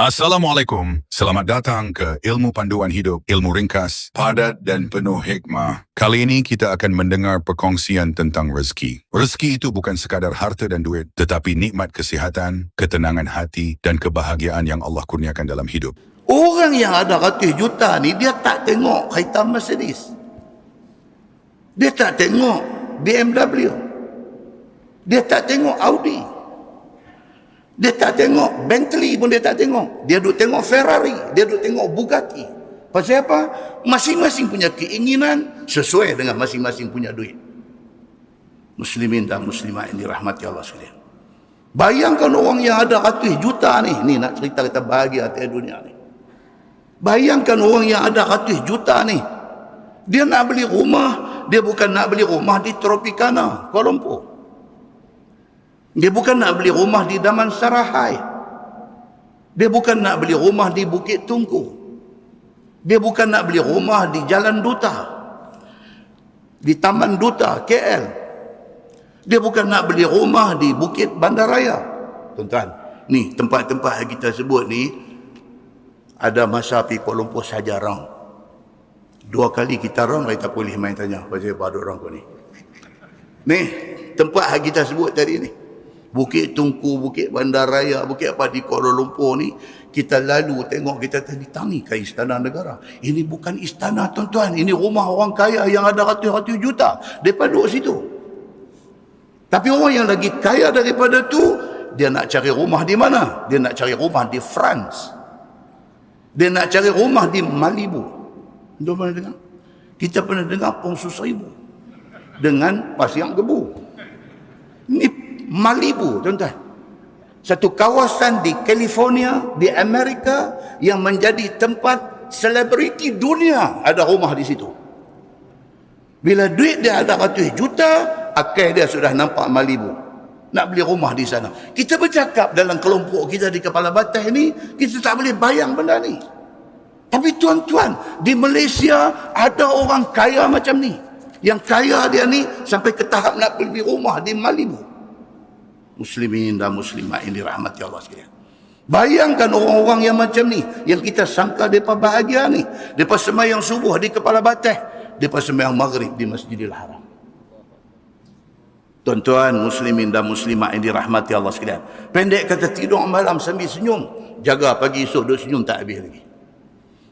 Assalamualaikum. Selamat datang ke Ilmu Panduan Hidup, ilmu ringkas, padat dan penuh hikmah. Kali ini kita akan mendengar perkongsian tentang rezeki. Rezeki itu bukan sekadar harta dan duit, tetapi nikmat kesihatan, ketenangan hati dan kebahagiaan yang Allah kurniakan dalam hidup. Orang yang ada ratus juta ni, dia tak tengok kereta Mercedes. Dia tak tengok BMW. Dia tak tengok Audi. Dia tak tengok Bentley pun dia tak tengok. Dia duk tengok Ferrari. Dia duk tengok Bugatti. Pasal apa? Masing-masing punya keinginan sesuai dengan masing-masing punya duit. Muslimin dan muslimat yang dirahmati Allah sekalian. Bayangkan orang yang ada ratus juta ni. Ni nak cerita kita bahagia atas dunia ni. Bayangkan orang yang ada ratus juta ni. Dia nak beli rumah. Dia bukan nak beli rumah di Tropicana, Kuala Lumpur. Dia bukan nak beli rumah di Damansara. Dia bukan nak beli rumah di Bukit Tungku. Dia bukan nak beli rumah di Jalan Duta, di Taman Duta, KL. Dia bukan nak beli rumah di Bukit Bandaraya. Tuan-tuan, ni tempat-tempat yang kita sebut ni, ada masa pergi Kuala Lumpur saja round. 2 kali kita round, kita boleh main tanya, pasal apa ada orang kau ni? Ni, tempat yang kita sebut tadi ni. Bukit Tungku, Bukit Bandaraya, Bukit apa di Kuala Lumpur ni, kita lalu tengok, kita tani ke Istana Negara. Ini bukan istana, tuan-tuan. Ini rumah orang kaya yang ada ratus-ratus juta. Mereka duduk situ. Tapi orang yang lagi kaya daripada tu, dia nak cari rumah di mana? Dia nak cari rumah di France. Dia nak cari rumah di Malibu. Anda pernah dengar? Kita pernah dengar Pongsu 1000 dengan Pasiang Gebu. Ini Malibu, tuan-tuan. Satu kawasan di California, di Amerika, yang menjadi tempat selebriti dunia ada rumah di situ. Bila duit dia ada ratus juta, akal dia sudah nampak Malibu. Nak beli rumah di sana. Kita bercakap dalam kelompok kita di Kepala Batas ni, kita tak boleh bayang benda ni. Tapi tuan-tuan, di Malaysia ada orang kaya macam ni. Yang kaya dia ni sampai ke tahap nak beli rumah di Malibu. Muslimin dan muslimat yang dirahmati Allah sekalian. Bayangkan orang-orang yang macam ni, yang kita sangka mereka bahagia ni. Mereka sembahyang subuh di Kepala Batas, mereka sembahyang maghrib di Masjidil Haram. Tuan-tuan, muslimin dan muslimat yang dirahmati Allah sekalian. Pendek kata, tidur malam sambil senyum, jaga pagi esok duk senyum tak habis lagi.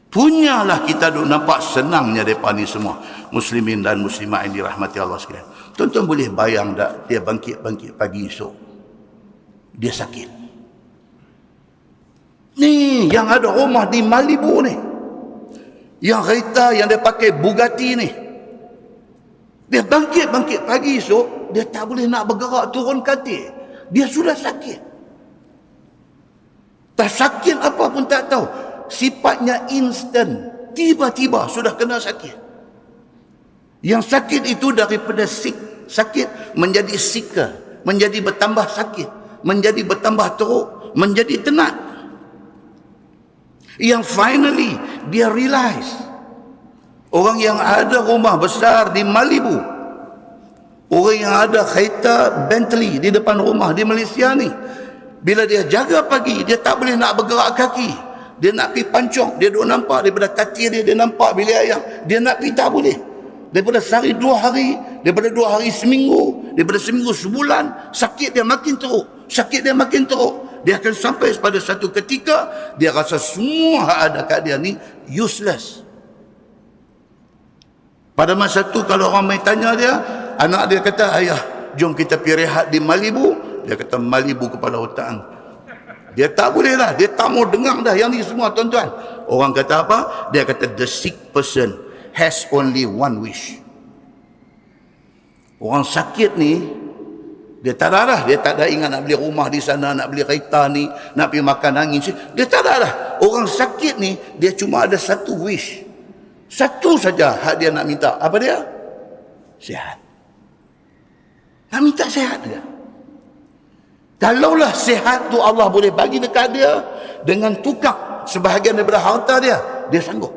Punyalah kita duk nampak senangnya mereka ni semua. Muslimin dan muslimat yang dirahmati Allah sekalian. Tuan-tuan boleh bayang tak, dia bangkit-bangkit pagi esok, dia sakit. Ni yang ada rumah di Malibu ni, yang kereta yang dia pakai Bugatti ni, dia bangkit-bangkit pagi esok, dia tak boleh nak bergerak turun katil. Dia sudah sakit. Tak sakit apa pun tak tahu. Sifatnya instan. Tiba-tiba sudah kena sakit. Yang sakit itu daripada sakit menjadi sika, menjadi bertambah sakit, menjadi bertambah teruk, menjadi tenat. Yang finally dia realize, orang yang ada rumah besar di Malibu, orang yang ada kereta Bentley di depan rumah di Malaysia ni, bila dia jaga pagi, dia tak boleh nak bergerak kaki. Dia nak pergi pancong, dia duk nampak daripada kaki dia nampak bilik ayam. Dia nak pergi tak boleh. Daripada sehari 2 hari, daripada 2 hari seminggu, daripada seminggu sebulan, sakit dia makin teruk. Sakit dia makin teruk. Dia akan sampai pada satu ketika, dia rasa semua ada kat dia ni useless. Pada masa tu kalau orang main tanya dia, anak dia kata, ayah, jom kita pergi rehat di Malibu. Dia kata, Malibu kepala otak. Dia tak boleh lah. Dia tak mau dengar dah yang ni semua, tuan-tuan. Orang kata apa? Dia kata, the sick person has only one wish. Orang sakit ni, dia tak ada dah. Dia tak ada ingat nak beli rumah di sana, nak beli kereta ni, nak pergi makan angin. Dia tak ada dah. Orang sakit ni, dia cuma ada satu wish. Satu saja hak dia nak minta. Apa dia? Sihat. Nak minta sihat dia. Kalaulah sihat tu Allah boleh bagi dekat dia dengan tukar sebahagian daripada harta dia, dia sanggup.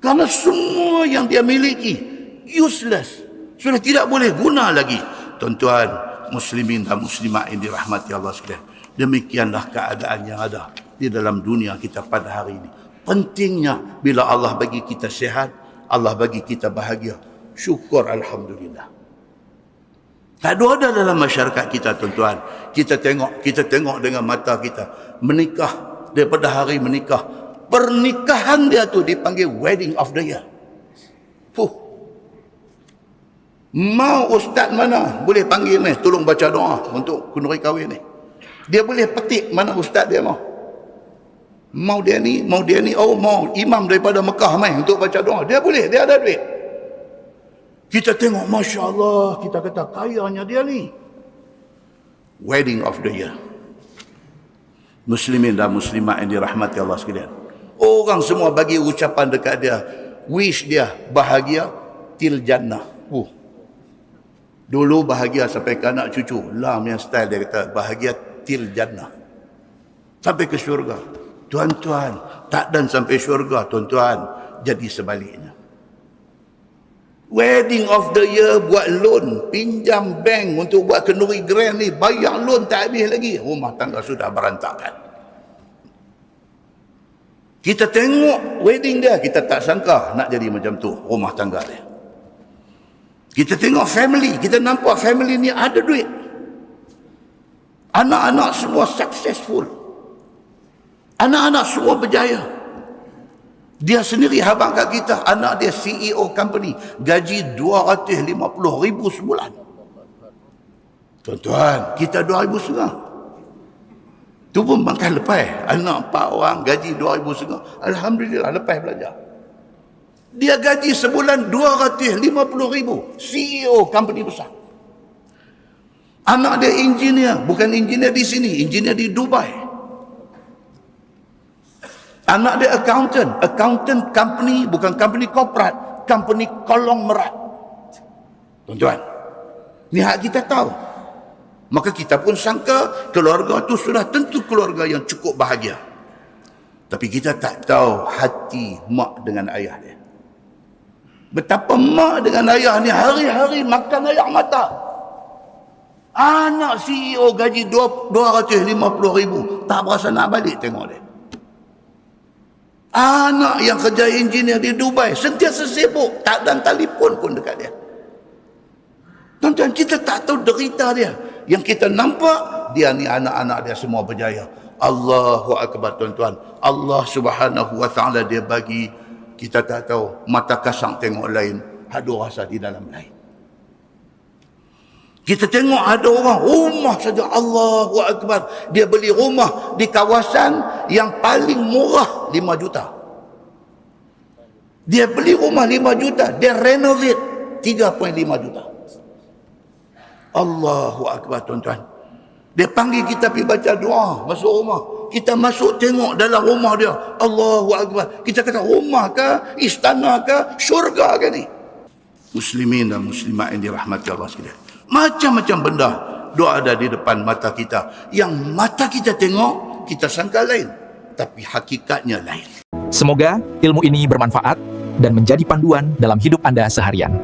Kerana semua yang dia miliki useless, sudah tidak boleh guna lagi. Tuan-tuan, muslimin dan muslimat yang dirahmati Allah sekalian. Demikianlah keadaan yang ada di dalam dunia kita pada hari ini. Pentingnya bila Allah bagi kita sihat, Allah bagi kita bahagia, syukur alhamdulillah. Tak ada dalam masyarakat kita, tuan-tuan. Kita tengok dengan mata kita. Menikah, daripada hari menikah, pernikahan dia tu dipanggil wedding of the year. Mau ustaz mana boleh panggil ni, tolong baca doa untuk kenduri kahwin ni. Dia boleh petik mana ustaz dia mau. Mau dia ni, oh mau imam daripada Mekah mai untuk baca doa. Dia boleh, dia ada duit. Kita tengok, Masya Allah, kita kata kayanya dia ni. Wedding of the year. Muslimin dan muslimat yang dirahmati Allah sekalian. Orang semua bagi ucapan dekat dia. Wish dia bahagia til jannah. Dulu bahagia sampai ke anak cucu. Lam yang style dia kata bahagia til jannah. Sampai ke syurga. Tuan-tuan, tak dan sampai syurga, tuan-tuan. Jadi sebaliknya. Wedding of the year buat loan, pinjam bank untuk buat kenduri grand ni, bayar loan tak habis lagi. Rumah tangga sudah berantakan. Kita tengok wedding dia, kita tak sangka nak jadi macam tu rumah tangga dia. Kita tengok family, kita nampak family ni ada duit. Anak-anak semua successful. Anak-anak semua berjaya. Dia sendiri habang kat kita, anak dia CEO company, gaji 250,000 sebulan. Tuan-tuan, kita 2,500. Tu pun bangkai lepas. Anak 4 orang gaji 2,500. Alhamdulillah lepas belajar. Dia gaji sebulan 250,000. CEO company besar. Anak dia engineer, bukan engineer di sini, engineer di Dubai. Anak dia accountant company, bukan company corporate, company kolong merat. Tuan-tuan, ni hak kita tahu. Maka kita pun sangka keluarga tu sudah tentu keluarga yang cukup bahagia. Tapi kita tak tahu hati mak dengan ayah dia. Betapa mak dengan ayah ni hari-hari makan air mata. Anak CEO gaji 250,000, tak berasa nak balik tengok dia. Anak yang kerja engineer di Dubai, sentiasa sibuk, tak dan telefon pun dekat dia. Tuan-tuan, kita tak tahu derita dia. Yang kita nampak, dia ni anak-anak dia semua berjaya. Allahu Akbar, tuan-tuan. Allah Subhanahu Wa Ta'ala dia bagi, kita tak tahu, mata kasang tengok lain, hadu rasa di dalam lain. Kita tengok ada orang rumah saja, Allahu Akbar, dia beli rumah di kawasan yang paling murah 5 juta. Dia beli rumah 5 juta, dia renovate 3.5 juta. Allahu Akbar, tuan-tuan. Dia panggil kita pergi baca doa masuk rumah. Kita masuk tengok dalam rumah dia, Allahu Akbar. Kita kata rumah ke, istana ke, syurga ke ni? Muslimin dan muslimat yang dirahmati Allah sekalian. Macam-macam benda doa ada di depan mata kita. Yang mata kita tengok, kita sangka lain. Tapi hakikatnya lain. Semoga ilmu ini bermanfaat dan menjadi panduan dalam hidup Anda seharian.